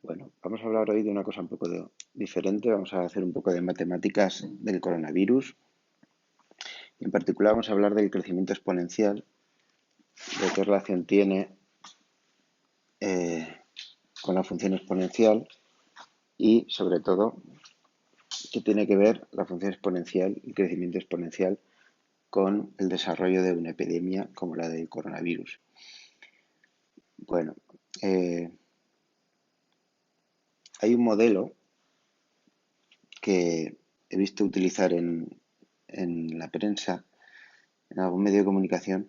Bueno, vamos a hablar hoy de una cosa un poco diferente. Vamos a hacer un poco de matemáticas del coronavirus. En particular vamos a hablar del crecimiento exponencial, de qué relación tiene con la función exponencial y, sobre todo, qué tiene que ver la función exponencial y el crecimiento exponencial con el desarrollo de una epidemia como la del coronavirus. Bueno, hay un modelo que he visto utilizar en la prensa, en algún medio de comunicación,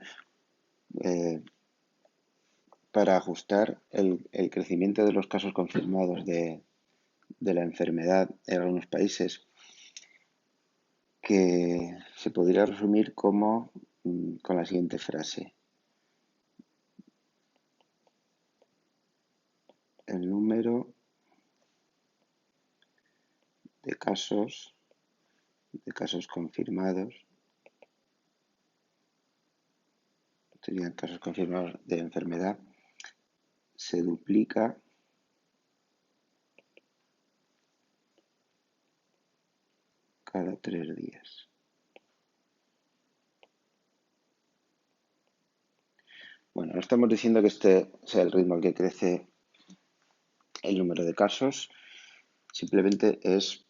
para ajustar el crecimiento de los casos confirmados de la enfermedad en algunos países, que se podría resumir como con la siguiente frase: el número de casos confirmados, serían casos confirmados de enfermedad, se duplica cada 3 días. Bueno, no estamos diciendo que este sea el ritmo al que crece el número de casos, simplemente es,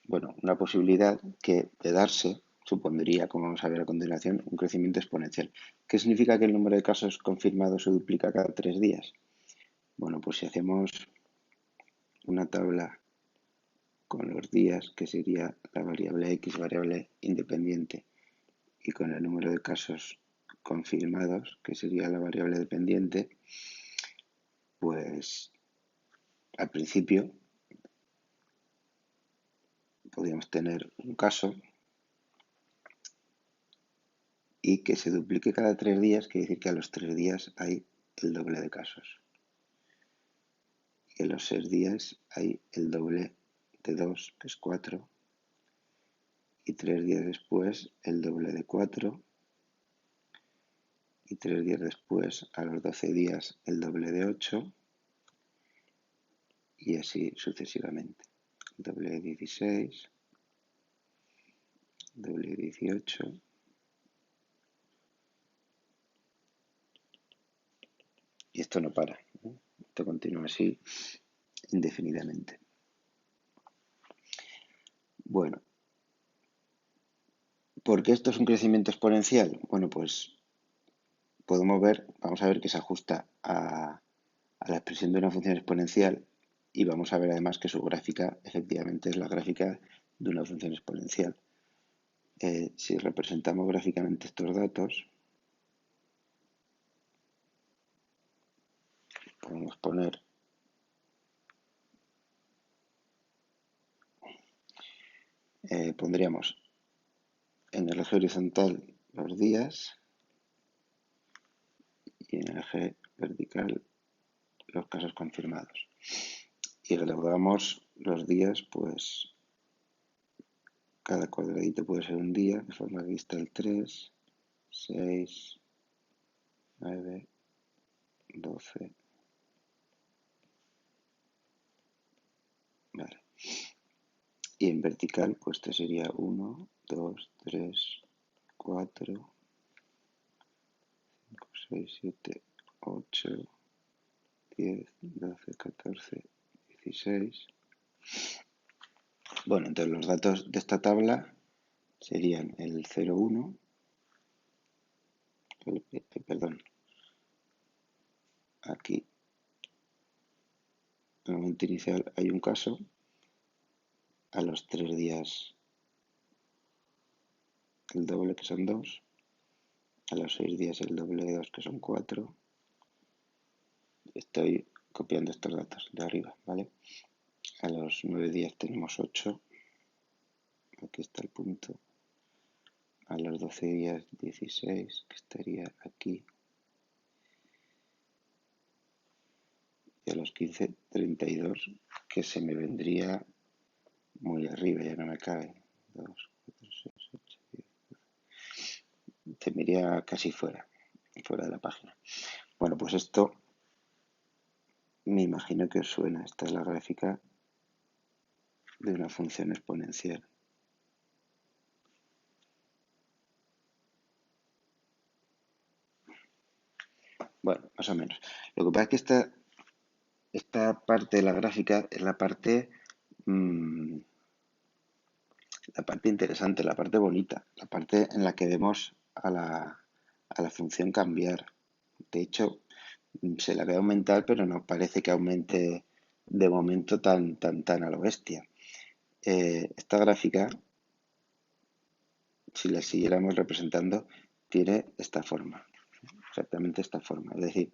bueno, una posibilidad que, de darse, supondría, como vamos a ver a continuación, un crecimiento exponencial. ¿Qué significa que el número de casos confirmados se duplica cada 3 días? Bueno, pues si hacemos una tabla con los días, que sería la variable X, variable independiente, y con el número de casos confirmados, que sería la variable dependiente, pues al principio podríamos tener un caso y que se duplique cada 3 días, quiere decir que a los 3 días hay el doble de casos. Y en los 6 días hay el doble de 2, que es 4. Y 3 días después el doble de 4. Y 3 días después, a los 12 días, el doble de 8. Y así sucesivamente. El doble de 16. Doble de 18. Y esto no para, ¿no? Esto continúa así indefinidamente. Bueno, ¿por qué esto es un crecimiento exponencial? Bueno, pues vamos a ver que se ajusta a la expresión de una función exponencial, y vamos a ver además que su gráfica efectivamente es la gráfica de una función exponencial. Si representamos gráficamente estos datos, podemos poner pondríamos en el eje horizontal los días y en el eje vertical los casos confirmados. Y graduamos los días, pues cada cuadradito puede ser un día, de forma que aquí está el 3, 6, 9, 12. Vale. Y en vertical, pues este sería 1, 2, 3, 4, 5, 6, 7, 8, 10, 12, 14, 16. Bueno, entonces los datos de esta tabla serían el 0, 1, perdón, aquí en el momento inicial hay un caso, a los 3 días el doble, que son 2, a los 6 días el doble de 2, que son 4. Estoy copiando estos datos de arriba, ¿vale? A los 9 días tenemos 8, aquí está el punto. A los 12 días 16, que estaría aquí. Y a los 15, 32, que se me vendría muy arriba, ya no me cabe. 2, 4, 6, 8, 10, 12. Se me iría casi fuera de la página. Bueno, pues esto me imagino que os suena. Esta es la gráfica de una función exponencial. Bueno, más o menos. Lo que pasa es que esta parte de la gráfica es mm, la parte interesante, la parte bonita, la parte en la que vemos a la función cambiar. De hecho, se la ve aumentar, pero no parece que aumente de momento tan a lo bestia. Esta gráfica, si la siguiéramos representando, tiene esta forma, exactamente esta forma. Es decir,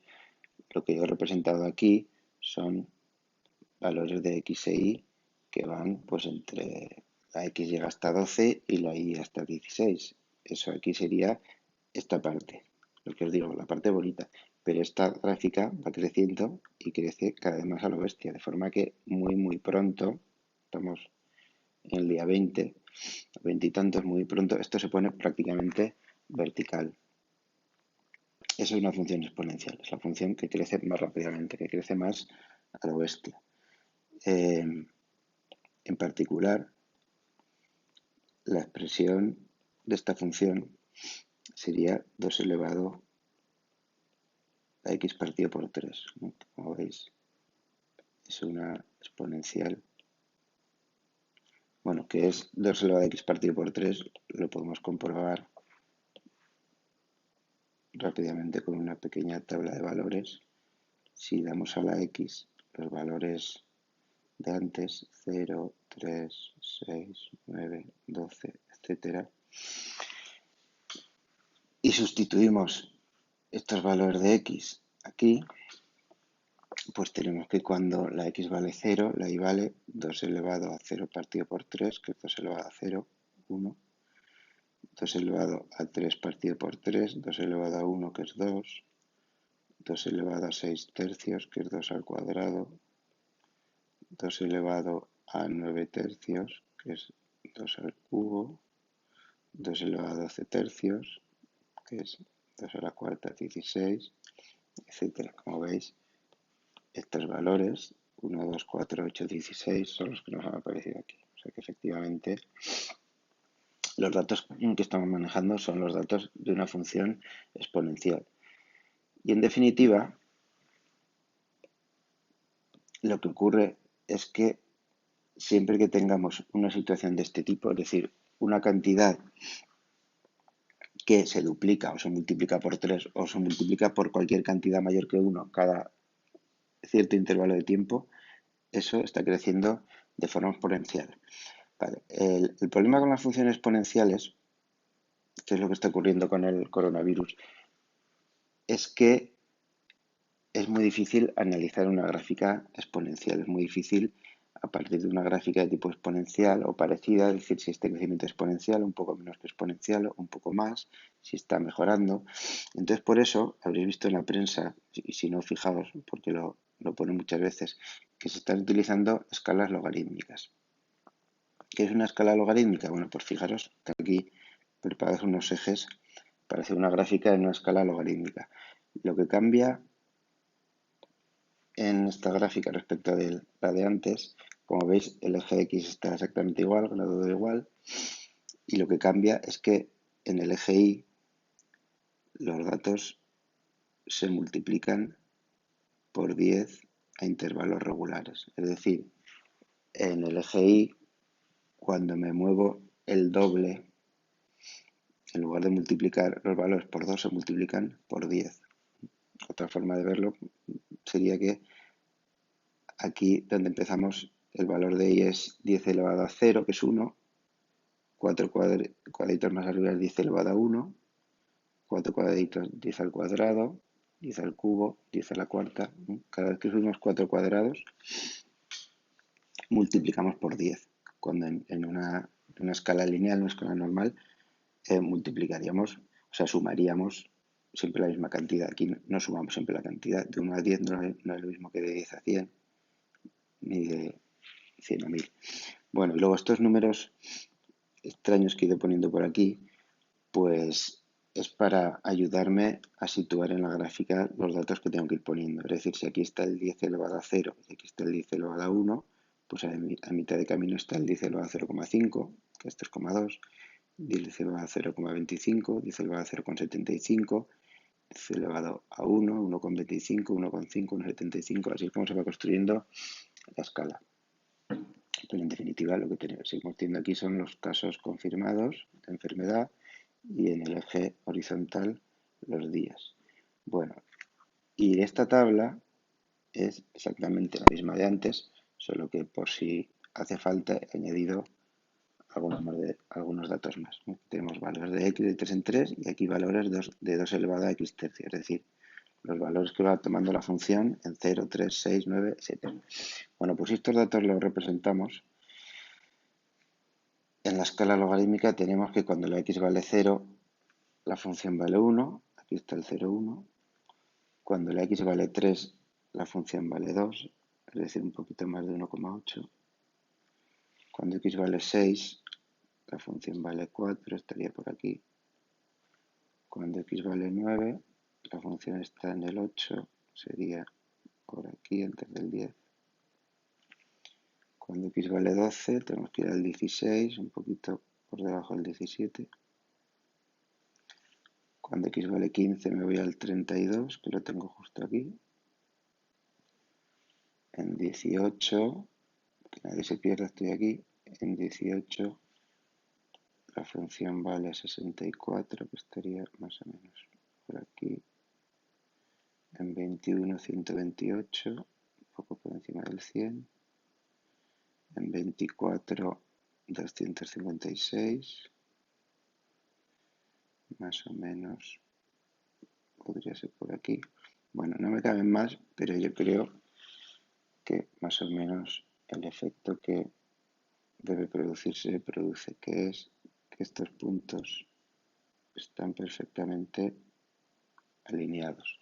lo que yo he representado aquí son valores de x e y que van pues entre la x llega hasta 12 y la y hasta 16. Eso aquí sería esta parte, lo que os digo, la parte bonita. Pero esta gráfica va creciendo y crece cada vez más a lo bestia, de forma que muy pronto, estamos en el día 20, 20 y tantos, muy pronto, esto se pone prácticamente vertical. Esa es una función exponencial, es la función que crece más rápidamente, que crece más a lo bestia. En particular, la expresión de esta función sería 2 elevado a x partido por 3. Como veis, es una exponencial. Bueno, que es 2 elevado a x partido por 3, lo podemos comprobar rápidamente con una pequeña tabla de valores. Si damos a la x los valores de antes, 0, 3, 6, 9, 12, etcétera, y sustituimos estos valores de x aquí, pues tenemos que cuando la x vale 0, la y vale 2 elevado a 0 partido por 3, que es 2 elevado a 0, 1. 2 elevado a 3 partido por 3, 2 elevado a 1, que es 2. 2 elevado a 6 tercios, que es 2 al cuadrado. 2 elevado a 9 tercios, que es 2 al cubo. 2 elevado a 12 tercios, que es 2 a la cuarta, 16, etcétera. Como veis, estos valores, 1, 2, 4, 8, 16, son los que nos han aparecido aquí. O sea que efectivamente los datos que estamos manejando son los datos de una función exponencial. Y en definitiva, lo que ocurre es que siempre que tengamos una situación de este tipo, es decir, una cantidad que se duplica o se multiplica por 3 o se multiplica por cualquier cantidad mayor que 1 cada cierto intervalo de tiempo, eso está creciendo de forma exponencial. Vale. El problema con las funciones exponenciales, que es lo que está ocurriendo con el coronavirus, es que es muy difícil analizar una gráfica exponencial. Es muy difícil a partir de una gráfica de tipo exponencial o parecida, decir si este crecimiento es exponencial, un poco menos que exponencial, o un poco más, si está mejorando. Entonces, por eso, habréis visto en la prensa, y si no, fijaos, porque lo pone muchas veces, que se están utilizando escalas logarítmicas. ¿Qué es una escala logarítmica? Bueno, pues fijaros que aquí preparados unos ejes para hacer una gráfica en una escala logarítmica. Lo que cambia en esta gráfica respecto de la de antes, como veis, el eje X está exactamente igual, grado de igual, y lo que cambia es que en el eje Y los datos se multiplican por 10 a intervalos regulares. Es decir, en el eje Y, cuando me muevo el doble, en lugar de multiplicar los valores por 2, se multiplican por 10. Otra forma de verlo sería que aquí donde empezamos el valor de y es 10 elevado a 0, que es 1, 4 cuadraditos más arriba es 10 elevado a 1, 4 cuadraditos 10 al cuadrado, 10 al cubo, 10 a la cuarta. Cada vez que subimos 4 cuadrados, multiplicamos por 10. Cuando en una escala lineal, una escala normal, multiplicaríamos, o sea, sumaríamos siempre la misma cantidad. Aquí no sumamos siempre la cantidad. De 1 a 10 no es lo mismo que de 10 a 100, ni de 100 a 1000. Bueno, y luego estos números extraños que he ido poniendo por aquí, pues es para ayudarme a situar en la gráfica los datos que tengo que ir poniendo. Es decir, si aquí está el 10 elevado a 0 y aquí está el 10 elevado a 1, pues a mitad de camino está el 10 elevado a 0,5, que es 3,2, 10 elevado a 0,25, 10 elevado a 0,75, 10 elevado a 1, 1,25, 1,5, 1,75, así es como se va construyendo la escala. Pero en definitiva lo que seguimos teniendo aquí son los casos confirmados de enfermedad y en el eje horizontal los días. Bueno, y esta tabla es exactamente la misma de antes, solo que por si hace falta he añadido algunos datos más. Tenemos valores de x de 3 en 3 y aquí valores de 2 elevado a x tercio, es decir, los valores que va tomando la función en 0, 3, 6, 9, etc. Bueno, pues estos datos los representamos. En la escala logarítmica tenemos que cuando la x vale 0, la función vale 1, aquí está el 0, 1. Cuando la x vale 3, la función vale 2, es decir, un poquito más de 1,8. Cuando x vale 6, la función vale 4, estaría por aquí. Cuando x vale 9, la función está en el 8, sería por aquí antes del 10. Cuando x vale 12, tenemos que ir al 16, un poquito por debajo del 17. Cuando x vale 15 me voy al 32, que lo tengo justo aquí. En 18, que nadie se pierda, estoy aquí. En 18 la función vale 64, que estaría más o menos por aquí. En 21, 128, un poco por encima del 100. En 24, 256. Más o menos podría ser por aquí. Bueno, no me caben más, pero yo creo que más o menos el efecto que debe producirse se produce, que es que estos puntos están perfectamente alineados.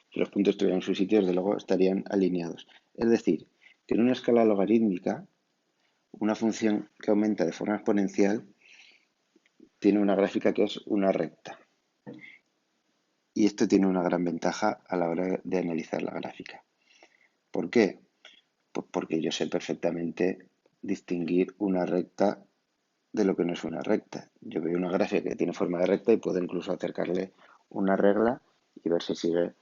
Si los puntos estuvieran en su sitio, desde luego estarían alineados. Es decir, que en una escala logarítmica, una función que aumenta de forma exponencial tiene una gráfica que es una recta. Y esto tiene una gran ventaja a la hora de analizar la gráfica. ¿Por qué? Pues porque yo sé perfectamente distinguir una recta de lo que no es una recta. Yo veo una gráfica que tiene forma de recta y puedo incluso acercarle una regla y ver si sigue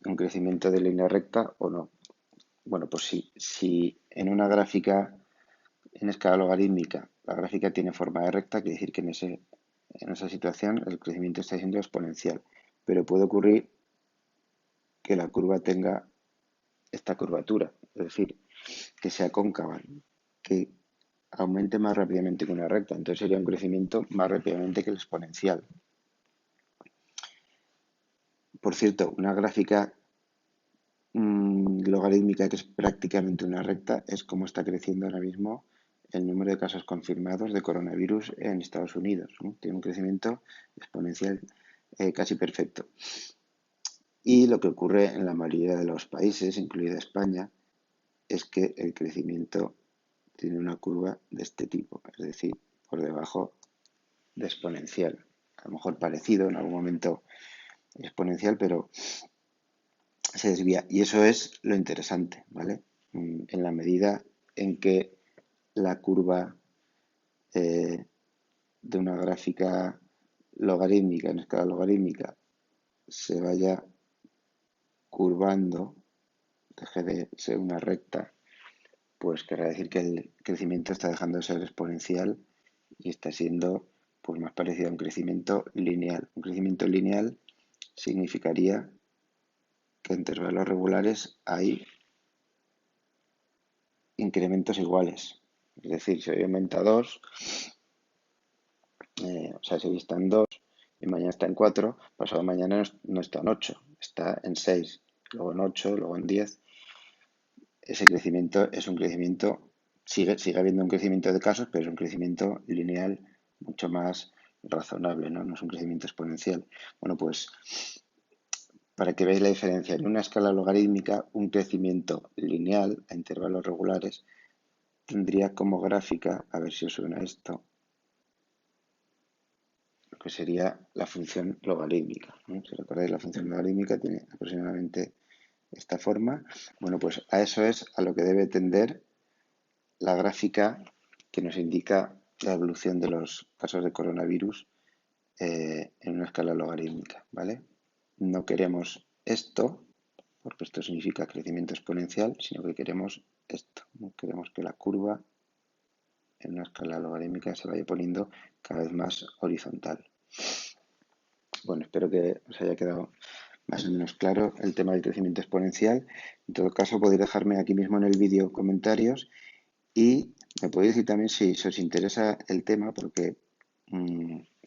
un crecimiento de línea recta o no. Bueno, pues si en una gráfica en escala logarítmica la gráfica tiene forma de recta, quiere decir que en esa situación el crecimiento está siendo exponencial. Pero puede ocurrir que la curva tenga esta curvatura, es decir, que sea cóncava, que aumente más rápidamente que una recta. Entonces sería un crecimiento más rápidamente que el exponencial. Por cierto, una gráfica logarítmica que es prácticamente una recta es como está creciendo ahora mismo el número de casos confirmados de coronavirus en Estados Unidos, ¿no? Tiene un crecimiento exponencial casi perfecto. Y lo que ocurre en la mayoría de los países, incluida España, es que el crecimiento tiene una curva de este tipo, es decir, por debajo de exponencial. A lo mejor parecido en algún momento exponencial, pero se desvía. Y eso es lo interesante, ¿vale? En la medida en que la curva de una gráfica logarítmica, en escala logarítmica, se vaya curvando, deje de ser una recta, pues querrá decir que el crecimiento está dejando de ser exponencial y está siendo pues más parecido a un crecimiento lineal. Un crecimiento lineal significaría que en intervalos regulares hay incrementos iguales. Es decir, si hoy aumenta 2, o sea, si hoy está en 2 y mañana está en 4, pasado mañana no está en 8, está en 6, luego en 8, luego en 10. Ese crecimiento es un crecimiento, sigue habiendo un crecimiento de casos, pero es un crecimiento lineal mucho más razonable, ¿no? No es un crecimiento exponencial. Bueno, pues para que veáis la diferencia, en una escala logarítmica, un crecimiento lineal a intervalos regulares tendría como gráfica, a ver si os suena esto, que sería la función logarítmica, ¿no? Si recordáis, la función logarítmica tiene aproximadamente esta forma. Bueno, pues a eso es a lo que debe tender la gráfica que nos indica la evolución de los casos de coronavirus en una escala logarítmica, ¿vale? No queremos esto, porque esto significa crecimiento exponencial, sino que queremos esto, ¿no? Queremos que la curva en una escala logarítmica se vaya poniendo cada vez más horizontal. Bueno, espero que os haya quedado más o menos claro el tema del crecimiento exponencial. En todo caso, podéis dejarme aquí mismo en el vídeo comentarios y me podéis decir también si os interesa el tema, porque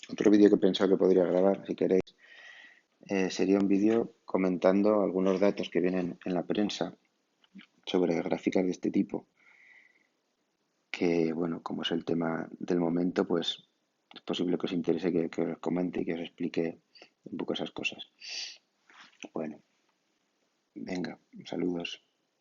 otro vídeo que he pensado que podría grabar, si queréis, sería un vídeo comentando algunos datos que vienen en la prensa sobre gráficas de este tipo, que, bueno, como es el tema del momento, pues es posible que os interese que os comente y que os explique un poco esas cosas. Bueno, venga, saludos.